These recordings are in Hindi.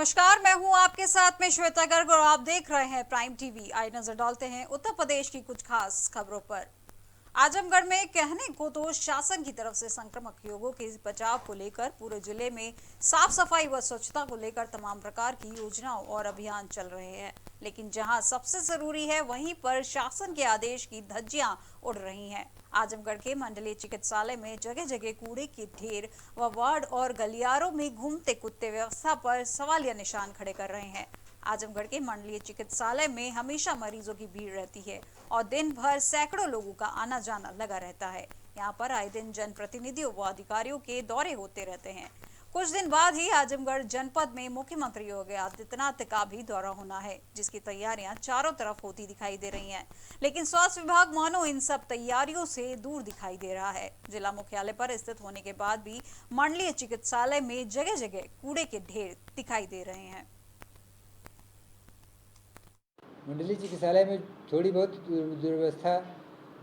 नमस्कार, मैं हूं आपके साथ में श्वेता गर्ग और आप देख रहे हैं प्राइम टीवी। आइए नजर डालते हैं उत्तर प्रदेश की कुछ खास खबरों पर। आजमगढ़ में कहने को तो शासन की तरफ से संक्रमक रोगों के बचाव को लेकर पूरे जिले में साफ सफाई व स्वच्छता को लेकर तमाम प्रकार की योजनाओं और अभियान चल रहे हैं, लेकिन जहां सबसे जरूरी है वहीं पर शासन के आदेश की धज्जियां उड़ रही हैं। आजमगढ़ के मंडलीय चिकित्सालय में जगह जगह कूड़े के ढेर व वार्ड और गलियारों में घूमते कुत्ते व्यवस्था पर सवालिया निशान खड़े कर रहे हैं। आजमगढ़ के मंडलीय चिकित्सालय में हमेशा मरीजों की भीड़ रहती है और दिन भर सैकड़ों लोगों का आना जाना लगा रहता है। यहाँ पर आए दिन जनप्रतिनिधियों व अधिकारियों के दौरे होते रहते हैं। कुछ दिन बाद ही आजमगढ़ जनपद में मुख्यमंत्री योगी आदित्यनाथ का भी दौरा होना है, जिसकी तैयारियां चारों तरफ होती दिखाई दे रही हैं। लेकिन स्वास्थ्य विभाग मानो इन सब तैयारियों से दूर दिखाई दे रहा है। जिला मुख्यालय पर स्थित होने के बाद भी मंडलीय चिकित्सालय में जगह जगह कूड़े के ढेर दिखाई दे रहे हैं। मंडलीय चिकित्सालय में थोड़ी बहुत दुर्व्यवस्था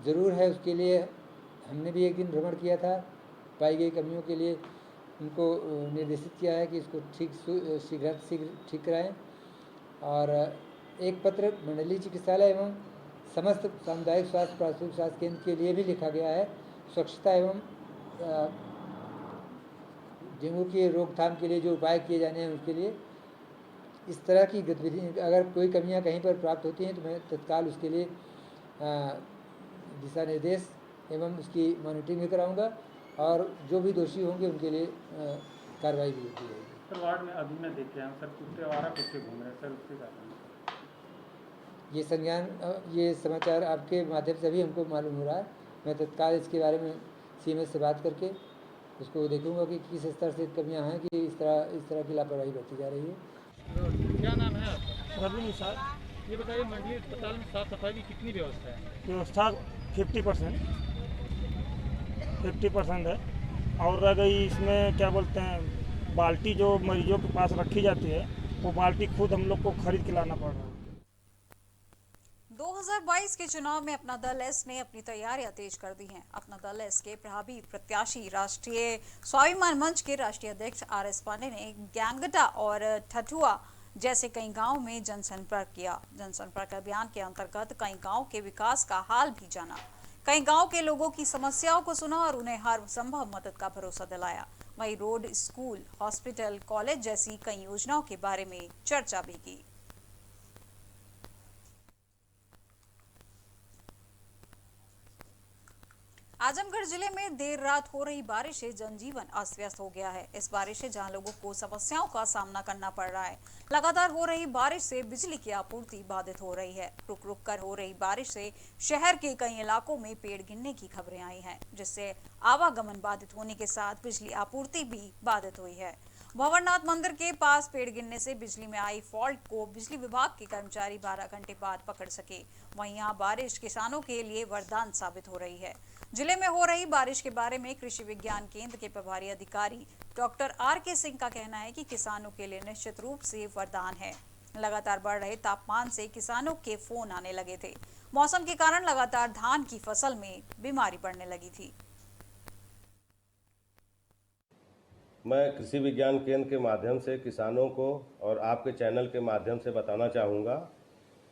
ज़रूर है। उसके लिए हमने भी एक दिन भ्रमण किया था। पाई गई कमियों के लिए उनको निर्देशित किया है कि इसको शीघ्र ठीक कराएं। और एक पत्र मंडलीय चिकित्सालय एवं समस्त सामुदायिक स्वास्थ्य प्राथमिक स्वास्थ्य केंद्र के लिए भी लिखा गया है। स्वच्छता एवं डेंगू की रोकथाम के लिए जो उपाय किए जाने हैं उसके लिए इस तरह की गतिविधि, अगर कोई कमियां कहीं पर प्राप्त होती हैं तो मैं तत्काल उसके लिए दिशा निर्देश एवं उसकी मॉनिटरिंग भी कराऊंगा और जो भी दोषी होंगे उनके लिए कार्रवाई भी की जाएगी। सर, वार्ड में अभी मैं देखे हैं सर, कुत्ते आवारा कुत्ते घूम रहे हैं सर, उसके कारण ये संज्ञान, ये समाचार आपके माध्यम से भी हमको मालूम हो रहा है। मैं तत्काल इसके बारे में सीएमएस से बात करके उसको देखूंगा कि किस स्तर से कमियां हैं कि इस तरह की लापरवाही बरती जा रही है। क्या नाम है आपका? रवि निषाद। ये बताइए, मंडलीय अस्पताल में साफ सफाई की कितनी व्यवस्था है? व्यवस्था 50% है। और रह गई इसमें क्या बोलते हैं, बाल्टी जो मरीजों के पास रखी जाती है वो बाल्टी खुद हम लोग को खरीद के लाना पड़ रहा है। 2022 के चुनाव में अपना दल एस ने अपनी तैयारियां तेज कर दी हैं। अपना दल एस के प्रभावी प्रत्याशी राष्ट्रीय स्वाभिमान मंच के राष्ट्रीय अध्यक्ष आर.एस. पांडे ने गैंगटा और ठठुआ जैसे कई गांवों में जनसंपर्क किया। जनसंपर्क अभियान के अंतर्गत कई गांव के विकास का हाल भी जाना, कई गांव के लोगों की समस्याओं को सुना और उन्हें हर संभव मदद का भरोसा दिलाया। वहीं रोड, स्कूल, हॉस्पिटल, कॉलेज जैसी कई योजनाओं के बारे में चर्चा भी की। आजमगढ़ जिले में देर रात हो रही बारिश से जनजीवन अस्त व्यस्त हो गया है। इस बारिश से जहां लोगों को समस्याओं का सामना करना पड़ रहा है, लगातार हो रही बारिश से बिजली की आपूर्ति बाधित हो रही है। रुक रुक कर हो रही बारिश से शहर के कई इलाकों में पेड़ गिरने की खबरें आई हैं, जिससे आवागमन बाधित होने के साथ बिजली आपूर्ति भी बाधित हुई है। भंवरनाथ मंदिर के पास पेड़ गिरने से बिजली में आई फॉल्ट को बिजली विभाग के कर्मचारी 12 घंटे बाद पकड़ सके। वहीं यहाँ बारिश किसानों के लिए वरदान साबित हो रही है। जिले में हो रही बारिश के बारे में कृषि विज्ञान केंद्र के प्रभारी अधिकारी डॉक्टर आर.के. सिंह का कहना है कि किसानों के लिए निश्चित रूप से वरदान है। लगातार बढ़ रहे तापमान से किसानों के फोन आने लगे थे। मौसम के कारण लगातार धान की फसल में बीमारी बढ़ने लगी थी। मैं कृषि विज्ञान केंद्र के माध्यम से किसानों को और आपके चैनल के माध्यम से बताना चाहूँगा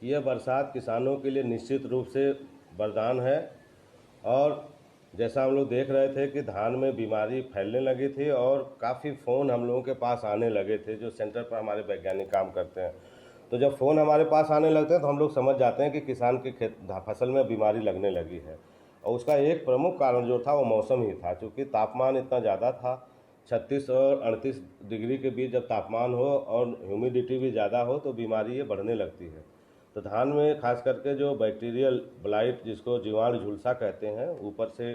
कि यह बरसात किसानों के लिए निश्चित रूप से वरदान है। और जैसा हम लोग देख रहे थे कि धान में बीमारी फैलने लगी थी और काफ़ी फ़ोन हम लोगों के पास आने लगे थे, जो सेंटर पर हमारे वैज्ञानिक काम करते हैं। तो जब फ़ोन हमारे पास आने लगते हैं तो हम लोग समझ जाते हैं कि किसान की फसल में बीमारी लगने लगी है। और उसका एक प्रमुख कारण जो था वो मौसम ही था, क्योंकि तापमान इतना ज़्यादा था। 36 और 38 डिग्री के बीच जब तापमान हो और ह्यूमिडिटी भी ज़्यादा हो तो बीमारी ये बढ़ने लगती है। तो धान में खास करके जो बैक्टीरियल ब्लाइट, जिसको जीवाणु झुलसा कहते हैं, ऊपर से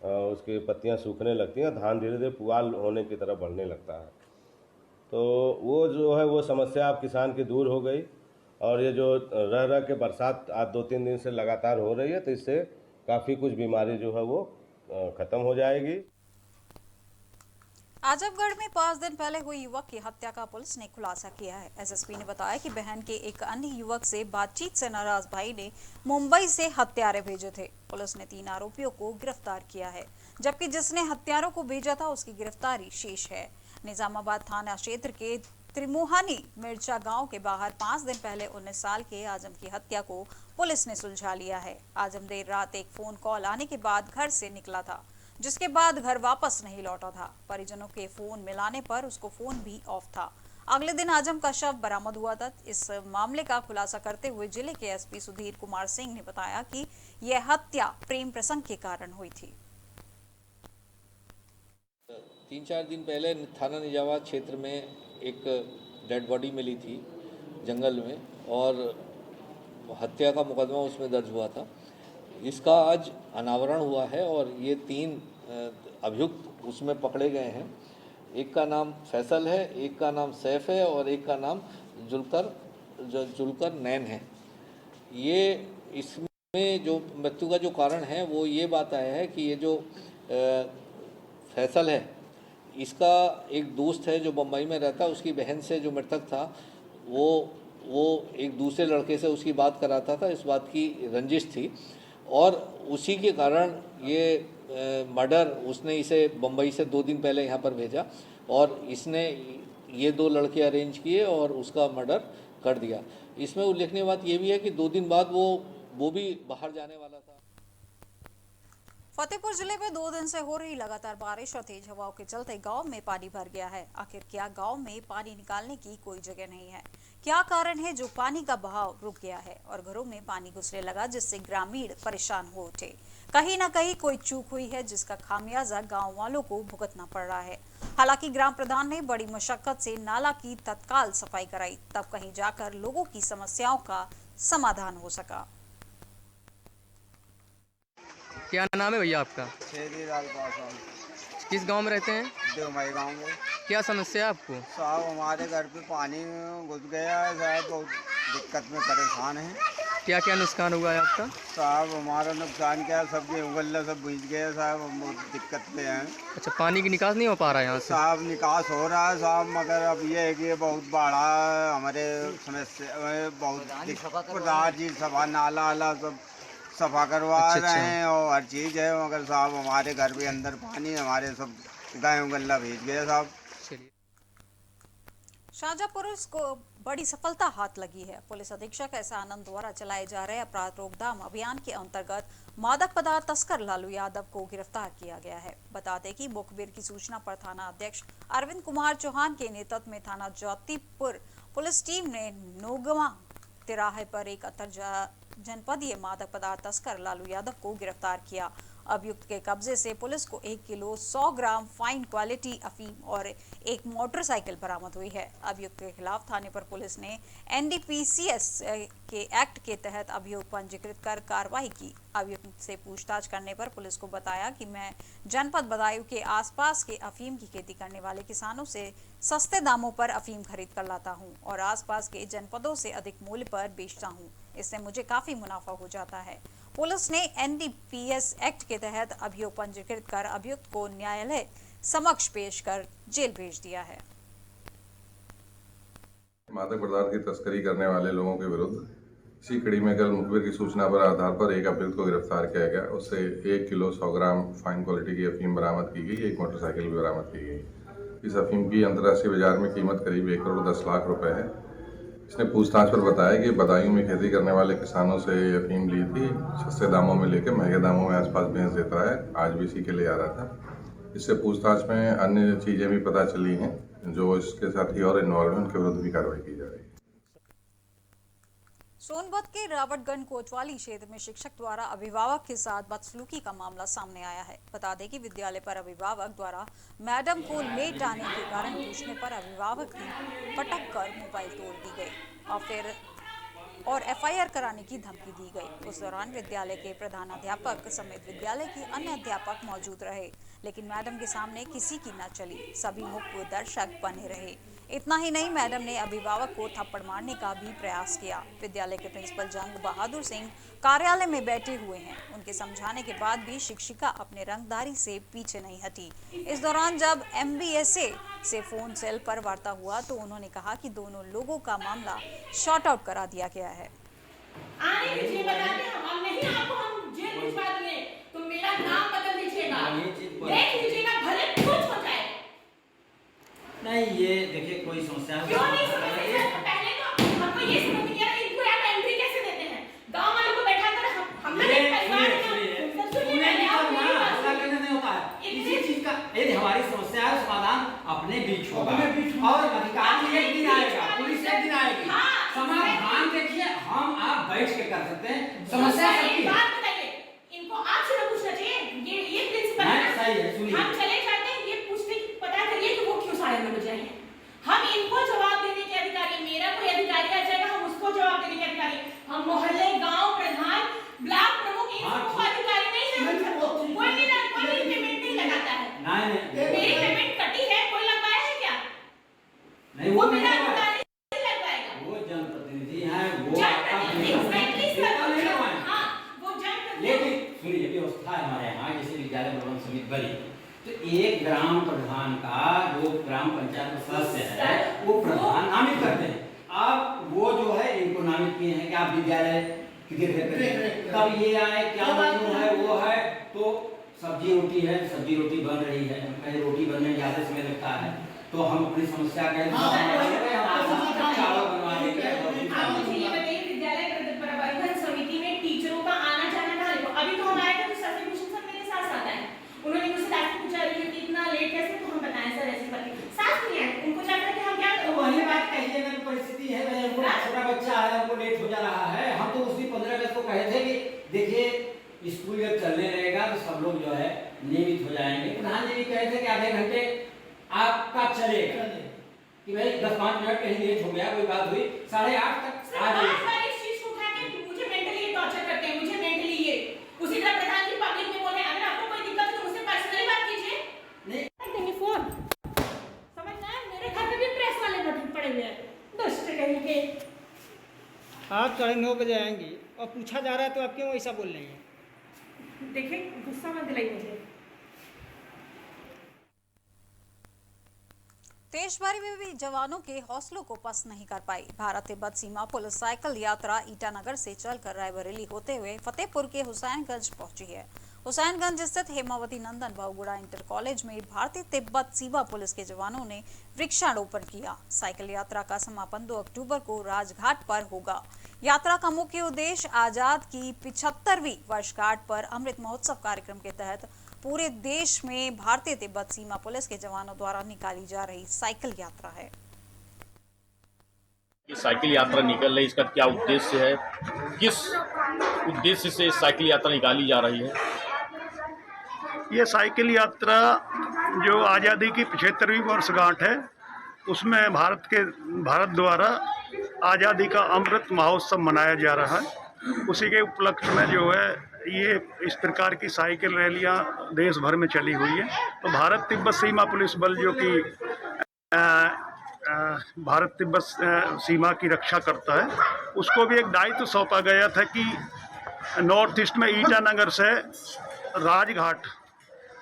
उसकी पत्तियां सूखने लगती हैं, धान धीरे धीरे पुआल होने की तरफ बढ़ने लगता है। तो वो जो है वो समस्या अब किसान की दूर हो गई। और ये जो रह के बरसात आज 2-3 दिन से लगातार हो रही है, तो इससे काफ़ी कुछ बीमारी जो है वो ख़त्म हो जाएगी। आजमगढ़ में 5 दिन पहले हुई युवक की हत्या का पुलिस ने खुलासा किया है। एसएसपी ने बताया कि बहन के एक अन्य युवक से बातचीत से नाराज भाई ने मुंबई से हत्यारे भेजे थे। पुलिस ने 3 आरोपियों को गिरफ्तार किया है, जबकि जिसने हत्यारों को भेजा था उसकी गिरफ्तारी शेष है। निजामाबाद थाना क्षेत्र के त्रिमुहानी मिर्चा गांव के बाहर 5 दिन पहले 19 साल के आजम की हत्या को पुलिस ने सुलझा लिया है। आजम देर रात एक फोन कॉल आने के बाद घर से निकला था, जिसके बाद घर वापस नहीं लौटा था। परिजनों के फोन मिलाने पर उसको फोन भी ऑफ था। अगले दिन आजम का शव बरामद हुआ था। इस मामले का खुलासा करते हुए जिले के एसपी सुधीर कुमार सिंह ने बताया कि यह हत्या प्रेम प्रसंग के कारण हुई थी। 3-4 दिन पहले थाना निजावाद क्षेत्र में एक डेड बॉडी मिली थी जंगल में, और हत्या का मुकदमा उसमें दर्ज हुआ था। इसका आज अनावरण हुआ है और ये 3 अभियुक्त उसमें पकड़े गए हैं। एक का नाम फैसल है, एक का नाम सैफ है और एक का नाम जुल्कर नैन है। ये इसमें जो मृत्यु का जो कारण है वो ये बात आया है कि ये जो फैसल है, इसका एक दोस्त है जो बम्बई में रहता है, उसकी बहन से जो मृतक था वो एक दूसरे लड़के से उसकी बात कराता था। इस बात की रंजिश थी और उसी के कारण ये मर्डर, उसने इसे बम्बई से 2 दिन पहले यहाँ पर भेजा और इसने ये 2 लड़के अरेंज किए और उसका मर्डर कर दिया। इसमें उल्लेखनीय बात ये भी है कि 2 दिन बाद वो भी बाहर जाने वाला था। फतेहपुर जिले में 2 दिन से हो रही लगातार बारिश और तेज हवाओं के चलते गांव में पानी भर गया है। आखिर क्या गांव में पानी निकालने की कोई जगह नहीं है? क्या कारण है जो पानी का बहाव रुक गया है और घरों में पानी घुसने लगा, जिससे ग्रामीण परेशान हो उठे? कहीं ना कहीं कोई चूक हुई है, जिसका खामियाजा गाँव वालों को भुगतना पड़ रहा है। हालांकि ग्राम प्रधान ने बड़ी मशक्कत से नाला की तत्काल सफाई कराई, तब कहीं जाकर लोगों की समस्याओं का समाधान हो सका। क्या नाम है भैया आपका? शेरीलाल पासवान। किस गांव में रहते हैं? देवमई गाँव में। क्या समस्या है आपको? साहब हमारे घर पे पानी घुस गया है साहब, बहुत दिक्कत में परेशान है। क्या क्या नुकसान हुआ है आपका? साहब हमारा नुकसान क्या है, सब गेहूँ गल्ला सब भीज गया साहब, हम बहुत दिक्कत में हैं। अच्छा, पानी की निकास नहीं हो पा रहा है यहाँ से? साहब निकास हो रहा है साहब, मगर अब ये है कि बहुत बाढ़ा है हमारे समस्या, बहुत दिक्कत जी, सफा नाला आला सब सफा करवा रहे हैं और हर चीज़ है, मगर साहब हमारे घर के अंदर पानी, हमारे सब गेहूँ गल्ला भेज गए साहब। शाहजहां पुलिस को बड़ी सफलता हाथ लगी है। पुलिस अधीक्षक एस आनंद द्वारा चलाए जा रहे अपराध रोकथाम अभियान के अंतर्गत मादक पदार्थ तस्कर लालू यादव को गिरफ्तार किया गया है। बता दें कि मुखबिर की सूचना पर थाना अध्यक्ष अरविंद कुमार चौहान के नेतृत्व में थाना ज्योतिपुर पुलिस टीम ने नोगवा तिराहे पर एक जनपदीय मादक पदार्थ तस्कर लालू यादव को गिरफ्तार किया। अभियुक्त के कब्जे से पुलिस को 1 किलो 100 ग्राम फाइन क्वालिटी अफीम और एक मोटरसाइकिल बरामद हुई है। अभियुक्त के खिलाफ थाने पर पुलिस ने NDPCS के एक्ट के तहत अभियोग पंजीकृत कर कार्रवाई की। अभियुक्त से पूछताछ करने पर पुलिस को बताया कि मैं जनपद बदायूं के आसपास के अफीम की खेती करने वाले किसानों से सस्ते दामों पर अफीम खरीद कर लाता हूं और आसपास के जनपदों से अधिक मूल्य पर बेचता हूं। इससे मुझे काफी मुनाफा हो जाता है। पुलिस ने NDPS एक्ट के तहत अभियोग पंजीकृत कर अभियुक्त को न्यायालय समक्ष पेश कर जेल भेज दिया है। मादक पदार्थ की तस्करी करने वाले लोगों के विरुद्ध इसी कड़ी में कल मुखबिर की सूचना पर आधार पर एक अभियुक्त को गिरफ्तार किया गया। उससे 1 किलो 100 ग्राम फाइन क्वालिटी की अफीम बरामद की गई, एक मोटरसाइकिल भी बरामद की गई। इस अफीम की अंतर्राष्ट्रीय बाजार में कीमत करीब 1 करोड़ 10 लाख रुपए है। इसने पूछताछ पर बताया कि बदायूं में खेती करने वाले किसानों से अफीम ली थी, सस्ते दामों में लेकर महंगे दामों में आसपास बेच देता है। आज भी इसी के लिए आ रहा था। इससे पूछताछ में अन्य चीजें भी पता चली हैं जो इसके साथ ही और इन्वॉल्व हैं, उनके विरुद्ध भी कार्रवाई की जा रही है। सोनभद्र के रावटगंज कोतवाली क्षेत्र में शिक्षक द्वारा अभिभावक के साथ बदसलूकी का मामला सामने आया है। बता दें कि विद्यालय पर अभिभावक द्वारा मैडम को लेट आने के कारण पूछने पर अभिभावक की पटक कर मोबाइल तोड़ दी गई और FIR कराने की धमकी दी गई। उस दौरान विद्यालय के प्रधानाध्यापक समेत विद्यालय के अन्य अध्यापक मौजूद रहे, लेकिन मैडम के सामने किसी की न चली। सभी मूक दर्शक बने रहे। इतना ही नहीं, मैडम ने अभिभावक को थप्पड़ मारने का भी प्रयास किया। विद्यालय के प्रिंसिपल जंग बहादुर सिंह कार्यालय में बैठे हुए हैं। उनके समझाने के बाद भी शिक्षिका अपने रंगदारी से पीछे नहीं हटी। इस दौरान जब MBSA से फोन सेल पर वार्ता हुआ तो उन्होंने कहा कि दोनों लोगों का मामला शॉर्ट आउट करा दिया गया है। नहीं, ये देखिए कोई समस्या क्यों नहीं समझते? पहले तो हमको ये समझ नहीं आ रहा इनको यहाँ एंट्री कैसे देते हैं? गांव वालों को बैठा कर हम लोग एक परिवार इसी चीज का यदि हमारी समस्या है समाधान अपने बीच होगा और अधिकारी एक दिन आएगा, पुलिस एक दिन आएगी। समाधान देखिए हम आप बैठ के कर सकते हैं। समस्या सबकी है। बात बताइए, इनको आपसे ना पूछना चाहिए ये प्रिंसिपल है। सही है, सुनिए। हम चले जाते हैं ये पूछने की पता करिए कि वो क्यों 9:30 बजे आए हैं। हम इनको जवाब देने के अधिकारी, मेरा कोई अधिकारी आ जाएगा हम उसको जवाब देने के अधिकारी, हम मोहल्ले गांव प्रधान ब्लॉक प्रमुख इन सबको अधिकारी नहीं है। कोई भी पेमेंट नहीं लगाता है। मेरी पेमेंट कटी है, कोई लगवाया है क्या? नहीं, वो मेरा अधिकारी नहीं लगवाएगा। वो जनप्रतिनिधि हैं, वो लेकिन सुनिए व्यवस्था है हमारे यहाँ जैसे विद्यालय प्रबंधन समिति बनी तो एक ग्राम प्रधान का जो ग्राम पंचायत सदस्य है वो प्रधान नामित करते हैं। अब वो जो है इनको नामित किए हैं कि आप विद्यालय की देखरेख करें। तब ये आए क्या जो है वो है तो सब्जी रोटी है, सब्जी रोटी बन रही है, कहीं रोटी बनने में ज्यादा समय लगता है तो हम अपनी समस्या चावल बनवा देंगे। विद्यालय प्रबंधन समिति में टीचरों का आना जाना कहाँ देखो। अभी तो हम आए थे तो सर भूषण सर मेरे साथ साथ आए, उन्होंने मुझसे डांट पूछा रही है कि इतना लेट कैसे, तो हम बताएं सर ऐसे करके साथ नहीं आए। उनको लगता है कि हम क्या वही बात कहिए ना, परिस्थिति है छोटा बच्चा है हमको लेट हो जा रहा है। हम तो उसी 15 अगस्त को कहे थे कि देखिए स्कूल जब चलने रहेगा तो सब लोग जो है नियमित हो जाएंगे। प्रधान जी भी कहे थे कि आधे घंटे आपका चलेगा कि भाई 10-5 मिनट कहीं लेट हो गया कोई बात हुई 8:30 तक आ जाइए। इस चीज को उठा के मुझे मेंटली टॉर्चर करते हैं, मुझे मेंटली ये उसी तरह प्रधान जी पब्लिक में बोले अगर आपको कोई दिक्कत है तो मुझसे पर्सनली बात कीजिए। नहीं देंगे फोन, समझना है। मेरे घर में भी प्रेस वाले बटन पड़े हुए हैं, दुष्ट कहीं के। आप 9:30 बजे आएंगी और पूछा जा रहा है तो आप क्यों ऐसा बोल रही हैं? देखिए गुस्सा मत दिलाइए मुझे। देशभर में भी जवानों के हौसलों को पस्त नहीं कर पाई। भारत तिब्बत सीमा पुलिस साइकिल यात्रा ईटानगर से चलकर रायबरेली होते हुए फतेहपुर के हुसैनगंज पहुंची है। हुसैनगंज स्थित हेमावती नंदन बहुगुणा इंटर कॉलेज में भारतीय तिब्बत सीमा पुलिस के जवानों ने वृक्षारोपण किया। साइकिल यात्रा का समापन 2 अक्टूबर को राजघाट पर होगा। यात्रा का मुख्य उद्देश्य आजाद की 75वीं वर्षगांठ पर अमृत महोत्सव कार्यक्रम के तहत पूरे देश में भारतीय तिब्बत सीमा पुलिस के जवानों द्वारा निकाली जा रही साइकिल यात्रा है। ये साइकिल यात्रा निकल रही, इसका क्या उद्देश्य है, किस उद्देश्य से साइकिल यात्रा निकाली जा रही है? ये साइकिल यात्रा जो आज़ादी की 75वीं वर्षगांठ है उसमें भारत द्वारा आज़ादी का अमृत महोत्सव मनाया जा रहा है। उसी के उपलक्ष्य में जो है ये इस प्रकार की साइकिल रैलियां देश भर में चली हुई है। तो भारत तिब्बत सीमा पुलिस बल जो कि भारत तिब्बत सीमा की रक्षा करता है उसको भी एक दायित्व सौंपा गया था कि नॉर्थ ईस्ट में ईटानगर से राजघाट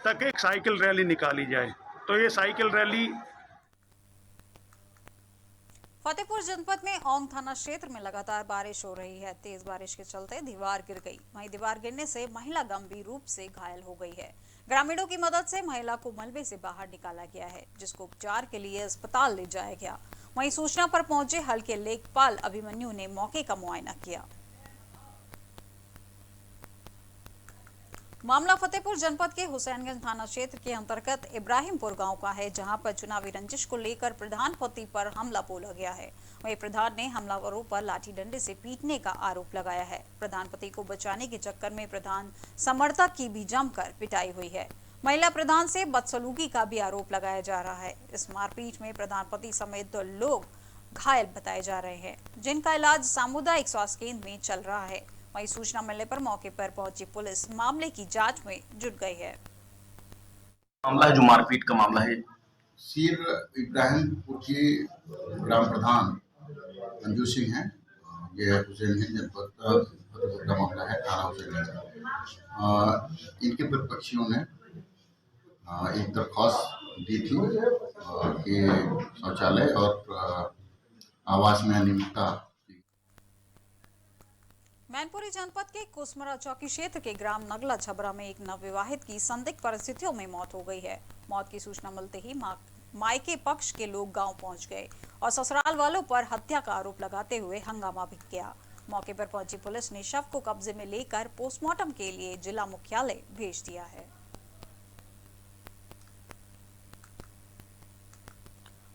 तक एक साइकिल रैली निकाली जाए। तो ये साइकिल रैली फतेहपुर जनपद में औंग थाना क्षेत्र में लगातार बारिश हो रही है। तेज बारिश के चलते दीवार गिर गई। वहीं दीवार गिरने से महिला गंभीर रूप से घायल हो गई है। ग्रामीणों की मदद से महिला को मलबे से बाहर निकाला गया है, जिसको उपचार के लिए अस्पताल ले जाया गया। वहीं सूचना पर पहुंचे हल्के लेखपाल अभिमन्यु ने मौके का मुआयना किया। मामला फतेहपुर जनपद के हुसैनगंज थाना क्षेत्र के अंतर्गत इब्राहिमपुर गांव का है, जहां पर चुनावी रंजिश को लेकर प्रधान पति पर हमला बोला गया है। वहीं प्रधान ने हमलावरों पर लाठी डंडे से पीटने का आरोप लगाया है। प्रधान पति को बचाने के चक्कर में प्रधान समर्थक की भी जमकर पिटाई हुई है। महिला प्रधान से बदसलूकी का भी आरोप लगाया जा रहा है। इस मारपीट में प्रधान पति समेत 2 लोग घायल बताए जा रहे हैं, जिनका इलाज सामुदायिक स्वास्थ्य केंद्र में चल रहा है। वहीं सूचना मिलने पर मौके पर पहुंची पुलिस मामले की जांच में जुट गई है। मामला है जो मारपीट का मामला है। सीर इब्राहिमपुर की ग्राम प्रधान मंजू सिंह हैं। यह हुसैनगंज जनपद फतेहपुर का मामला है, थाना हुसैनगंज। इनके प्रतिपक्षियों ने एक दरख्वास्त दी थी कि शौचालय और आवास में अनियमितता। मैनपुरी जनपद के कुसमरा चौकी क्षेत्र के ग्राम नगला छबरा में एक नवविवाहित की संदिग्ध परिस्थितियों में मौत हो गई है। मौत की सूचना मिलते ही मायके पक्ष के लोग गांव पहुंच गए और ससुराल वालों पर हत्या का आरोप लगाते हुए हंगामा भी किया। मौके पर पहुंची पुलिस ने शव को कब्जे में लेकर पोस्टमार्टम के लिए जिला मुख्यालय भेज दिया है।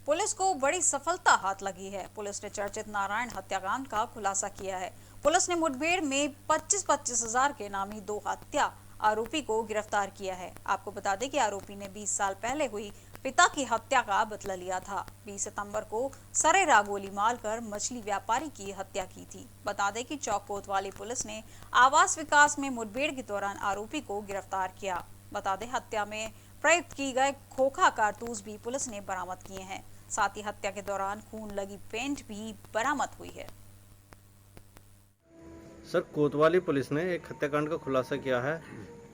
पुलिस को बड़ी सफलता हाथ लगी है। पुलिस ने चर्चित नारायण हत्याकांड का खुलासा किया है। पुलिस ने मुठभेड़ में 25-25 हजार के नामी 2 हत्या आरोपी को गिरफ्तार किया है। आपको बता दें कि आरोपी ने 20 साल पहले हुई पिता की हत्या का बदला लिया था। 20 सितंबर को सरेरा गोली मारकर मछली व्यापारी की हत्या की थी। बता दें कि चौक कोतवाली पुलिस ने आवास विकास में मुठभेड़ के दौरान आरोपी को गिरफ्तार किया। बता दें हत्या में प्रयुक्त की गए खोखा कारतूस भी पुलिस ने बरामद किए हैं। साथ ही हत्या के दौरान खून लगी पेंट भी बरामद हुई है। सर, कोतवाली पुलिस ने एक हत्याकांड का खुलासा किया है,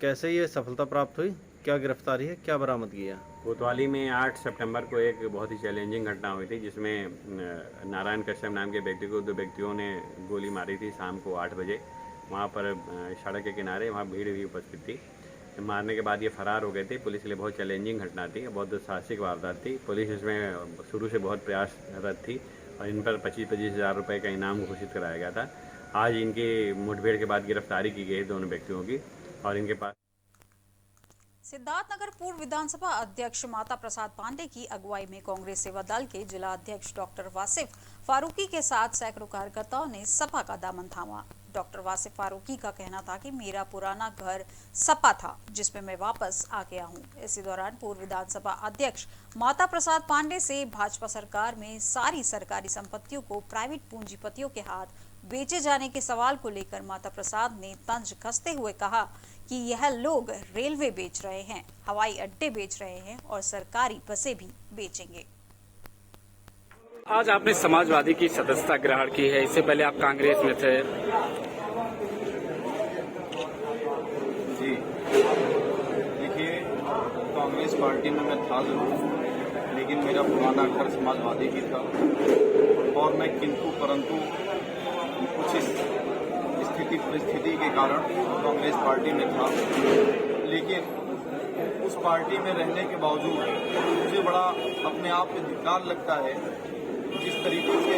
कैसे ये सफलता प्राप्त हुई, क्या गिरफ्तारी है, क्या बरामद किया? कोतवाली में 8 सितंबर को एक बहुत ही चैलेंजिंग घटना हुई थी, जिसमें नारायण कश्यप नाम के व्यक्ति को 2 व्यक्तियों ने गोली मारी थी शाम को 8 बजे। वहाँ पर सड़क के किनारे वहाँ भीड़ भी उपस्थित थी। मारने के बाद ये फरार हो गए थे। पुलिस के लिए बहुत चैलेंजिंग घटना थी, बहुत साहसिक वारदात थी। पुलिस इसमें शुरू से बहुत प्रयासरत थी और इन पर 25-25 हजार रुपये का इनाम घोषित कराया गया था। आज इनकी मुठभेड़ के बाद गिरफ्तारी की गई दोनों व्यक्तियों की और इनके पास सिद्धार्थनगर पूर्व विधानसभा अध्यक्ष माता प्रसाद पांडे की अगुवाई में कांग्रेस सेवा दल के जिला अध्यक्ष डॉक्टर वासिफ फारूकी के साथ सैकड़ों कार्यकर्ताओं ने सपा का दामन थामा। डॉक्टर वासिफ फारूकी का कहना था कि मेरा पुराना घर सपा था, जिसमें मैं वापस आ गया हूं। इसी दौरान पूर्व विधानसभा अध्यक्ष माता प्रसाद पांडे से भाजपा सरकार में सारी सरकारी संपत्तियों को प्राइवेट पूंजीपतियों के हाथ बेचे जाने के सवाल को लेकर माता प्रसाद ने तंज कसते हुए कहा कि यह लोग रेलवे बेच रहे हैं, हवाई अड्डे बेच रहे हैं और सरकारी बसें भी बेचेंगे। आज आपने समाजवादी की सदस्यता ग्रहण की है, इससे पहले आप कांग्रेस में थे। जी देखिए, कांग्रेस पार्टी में मैं था जरूर, लेकिन मेरा पुराना घर समाजवादी की था और मैं किंतु परंतु कुछ स्थिति परिस्थिति के कारण कांग्रेस पार्टी में था। लेकिन उस पार्टी में रहने के बावजूद मुझे बड़ा अपने आप पे धिक्कार लगता है, जिस तरीके से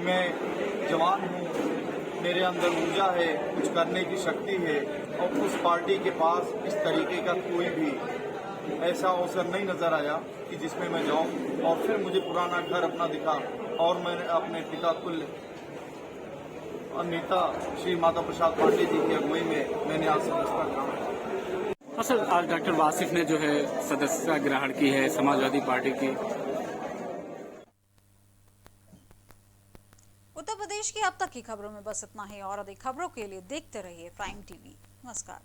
मैं जवान हूँ, मेरे अंदर ऊर्जा है, कुछ करने की शक्ति है और उस पार्टी के पास इस तरीके का कोई भी ऐसा अवसर नहीं नजर आया कि जिसमें मैं जाऊं और फिर मुझे पुराना घर अपना दिखा और मैंने अपने पिता तुल्य नेता श्री माता प्रसाद पांडे जी की अगुवाई में मैंने आज सदस्यता ग्रहण। सर, आज डॉक्टर वासिफ ने जो है सदस्यता ग्रहण की है समाजवादी पार्टी की। उत्तर प्रदेश की अब तक की खबरों में बस इतना ही और अधिक खबरों के लिए देखते रहिए प्राइम टीवी। नमस्कार।